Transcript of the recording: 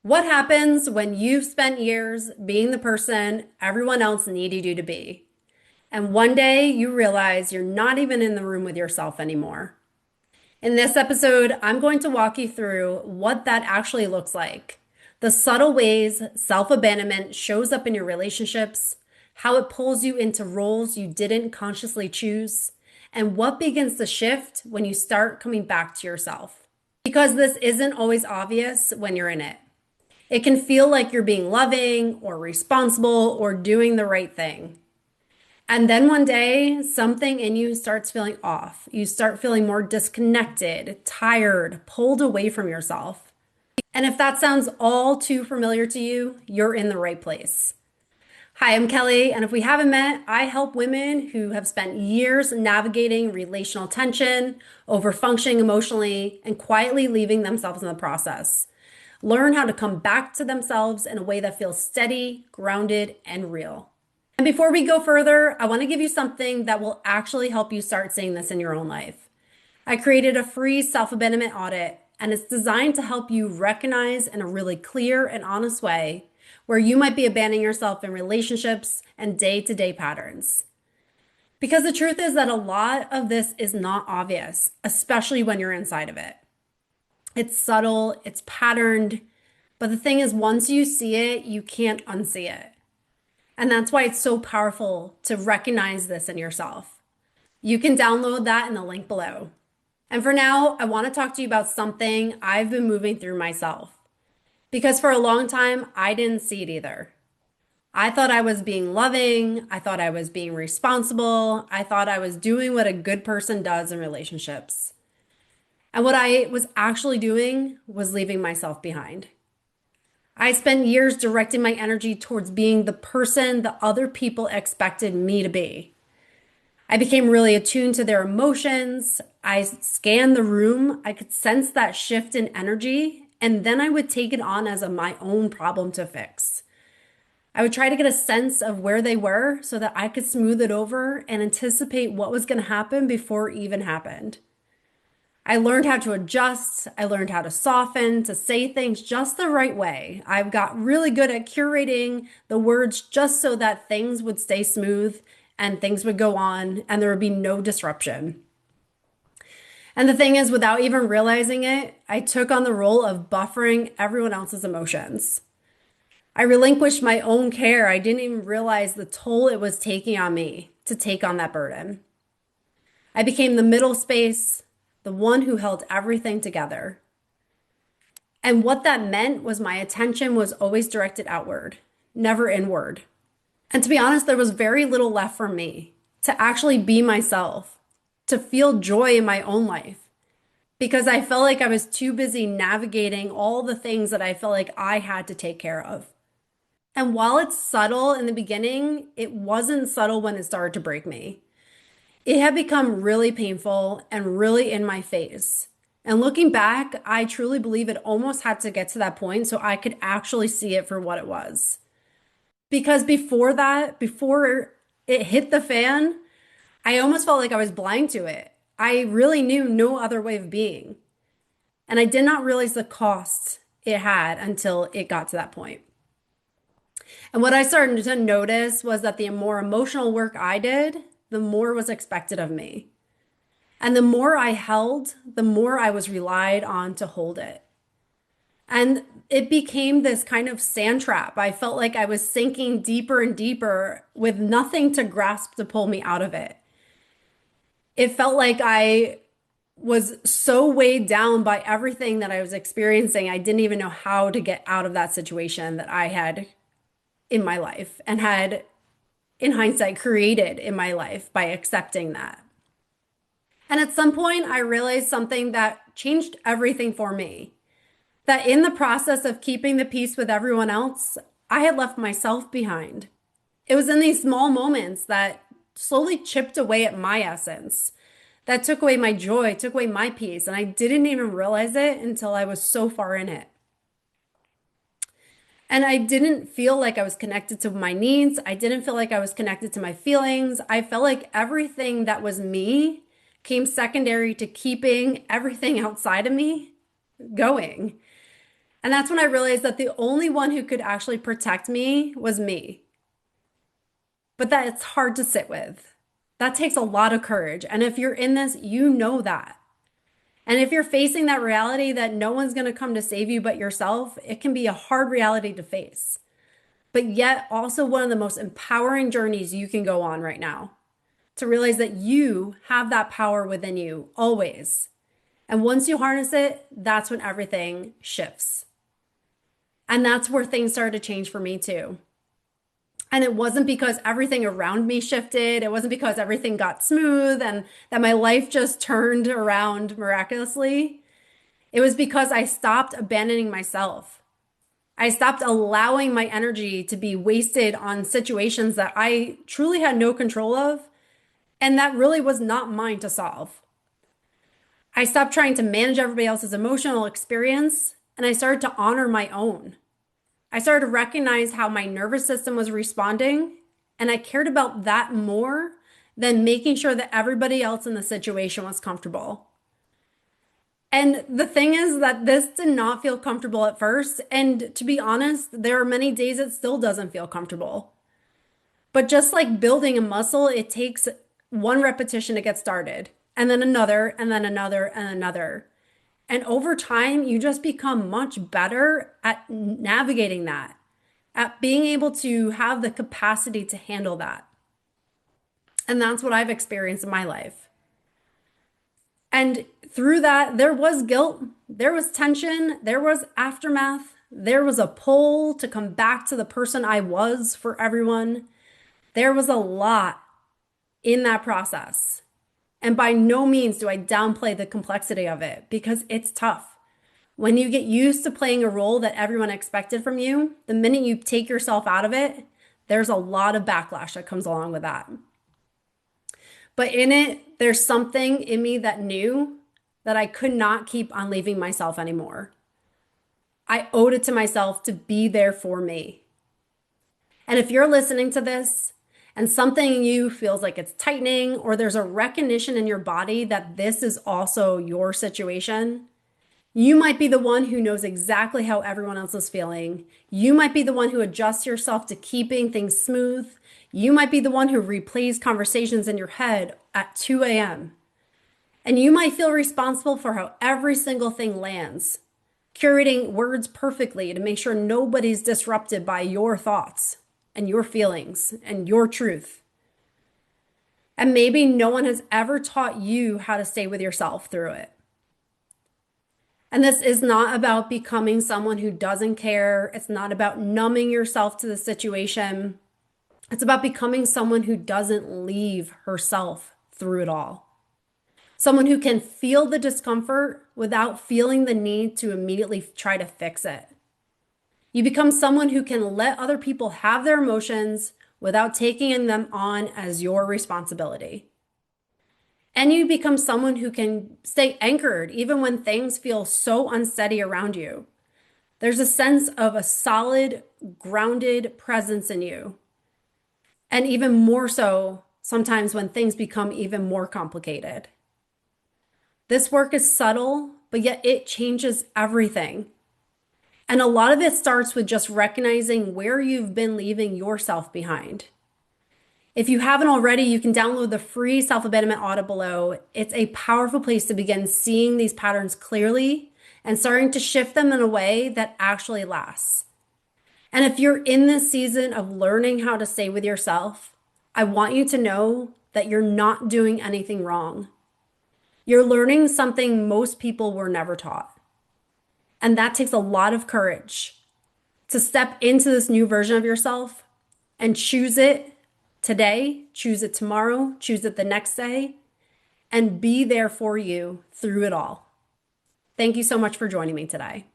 What happens when you've spent years being the person everyone else needed you to be? And one day you realize you're not even in the room with yourself anymore. In this episode, I'm going to walk you through what that actually looks like, the subtle ways self-abandonment shows up in your relationships, how it pulls you into roles you didn't consciously choose, and what begins to shift when you start coming back to yourself. Because this isn't always obvious when you're in it. It can feel like you're being loving or responsible or doing the right thing. And then one day, something in you starts feeling off. You start feeling more disconnected, tired, pulled away from yourself. And if that sounds all too familiar to you, you're in the right place. Hi, I'm Kelly, and if we haven't met, I help women who have spent years navigating relational tension, overfunctioning emotionally, and quietly leaving themselves in the process. Learn how to come back to themselves in a way that feels steady, grounded, and real. And before we go further, I want to give you something that will actually help you start seeing this in your own life. I created a free self-abandonment audit, and it's designed to help you recognize in a really clear and honest way where you might be abandoning yourself in relationships and day-to-day patterns. Because the truth is that a lot of this is not obvious, especially when you're inside of it. It's subtle, it's patterned, but the thing is, once you see it, you can't unsee it. And that's why it's so powerful to recognize this in yourself. You can download that in the link below. And for now, I want to talk to you about something I've been moving through myself. Because for a long time, I didn't see it either. I thought I was being loving. I thought I was being responsible. I thought I was doing what a good person does in relationships. And what I was actually doing was leaving myself behind. I spent years directing my energy towards being the person that other people expected me to be. I became really attuned to their emotions. I scanned the room. I could sense that shift in energy, and then I would take it on as my own problem to fix. I would try to get a sense of where they were so that I could smooth it over and anticipate what was going to happen before it even happened. I learned how to adjust. I learned how to soften, to say things just the right way. I've got really good at curating the words just so that things would stay smooth and things would go on and there would be no disruption. And the thing is, without even realizing it, I took on the role of buffering everyone else's emotions. I relinquished my own care. I didn't even realize the toll it was taking on me to take on that burden. I became the middle space, the one who held everything together. And what that meant was my attention was always directed outward, never inward. And to be honest, there was very little left for me to actually be myself, to feel joy in my own life, because I felt like I was too busy navigating all the things that I felt like I had to take care of. And while it's subtle in the beginning, it wasn't subtle when it started to break me. It had become really painful and really in my face. And looking back, I truly believe it almost had to get to that point so I could actually see it for what it was. Because before that, before it hit the fan, I almost felt like I was blind to it. I really knew no other way of being. And I did not realize the cost it had until it got to that point. And what I started to notice was that the more emotional work I did, the more was expected of me. And the more I held, the more I was relied on to hold it. And it became this kind of sand trap. I felt like I was sinking deeper and deeper with nothing to grasp to pull me out of it. It felt like I was so weighed down by everything that I was experiencing. I didn't even know how to get out of that situation that I had in my life and had, in hindsight, created in my life by accepting that. And at some point, I realized something that changed everything for me. That in the process of keeping the peace with everyone else, I had left myself behind. It was in these small moments that slowly chipped away at my essence, that took away my joy, took away my peace, and I didn't even realize it until I was so far in it. And I didn't feel like I was connected to my needs. I didn't feel like I was connected to my feelings. I felt like everything that was me came secondary to keeping everything outside of me going. And that's when I realized that the only one who could actually protect me was me. But that it's hard to sit with. That takes a lot of courage. And if you're in this, you know that. And if you're facing that reality that no one's going to come to save you but yourself, it can be a hard reality to face. But yet, also one of the most empowering journeys you can go on right now to realize that you have that power within you always. And once you harness it, that's when everything shifts. And that's where things started to change for me too. And it wasn't because everything around me shifted. It wasn't because everything got smooth and that my life just turned around miraculously. It was because I stopped abandoning myself. I stopped allowing my energy to be wasted on situations that I truly had no control of and that really was not mine to solve. I stopped trying to manage everybody else's emotional experience and I started to honor my own. I started to recognize how my nervous system was responding, and I cared about that more than making sure that everybody else in the situation was comfortable. And the thing is that this did not feel comfortable at first. And to be honest, there are many days it still doesn't feel comfortable. But just like building a muscle, it takes one repetition to get started, and then another, and then another, and another. And over time, you just become much better at navigating that, at being able to have the capacity to handle that. And that's what I've experienced in my life. And through that, there was guilt, there was tension, there was aftermath, there was a pull to come back to the person I was for everyone. There was a lot in that process. And by no means do I downplay the complexity of it because it's tough. When you get used to playing a role that everyone expected from you, the minute you take yourself out of it, there's a lot of backlash that comes along with that. But in it, there's something in me that knew that I could not keep on leaving myself anymore. I owed it to myself to be there for me. And if you're listening to this and something in you feels like it's tightening or there's a recognition in your body that this is also your situation, you might be the one who knows exactly how everyone else is feeling. You might be the one who adjusts yourself to keeping things smooth. You might be the one who replays conversations in your head at 2 a.m. And you might feel responsible for how every single thing lands, curating words perfectly to make sure nobody's disrupted by your thoughts and your feelings and your truth. And maybe no one has ever taught you how to stay with yourself through it. And this is not about becoming someone who doesn't care. It's not about numbing yourself to the situation. It's about becoming someone who doesn't leave herself through it all. Someone who can feel the discomfort without feeling the need to immediately try to fix it. You become someone who can let other people have their emotions without taking them on as your responsibility. And you become someone who can stay anchored even when things feel so unsteady around you. There's a sense of a solid, grounded presence in you. And even more so sometimes when things become even more complicated. This work is subtle, but yet it changes everything. And a lot of it starts with just recognizing where you've been leaving yourself behind. If you haven't already, you can download the free self-abandonment audit below. It's a powerful place to begin seeing these patterns clearly and starting to shift them in a way that actually lasts. And if you're in this season of learning how to stay with yourself, I want you to know that you're not doing anything wrong. You're learning something most people were never taught. And that takes a lot of courage to step into this new version of yourself and choose it today, choose it tomorrow, choose it the next day, and be there for you through it all. Thank you so much for joining me today.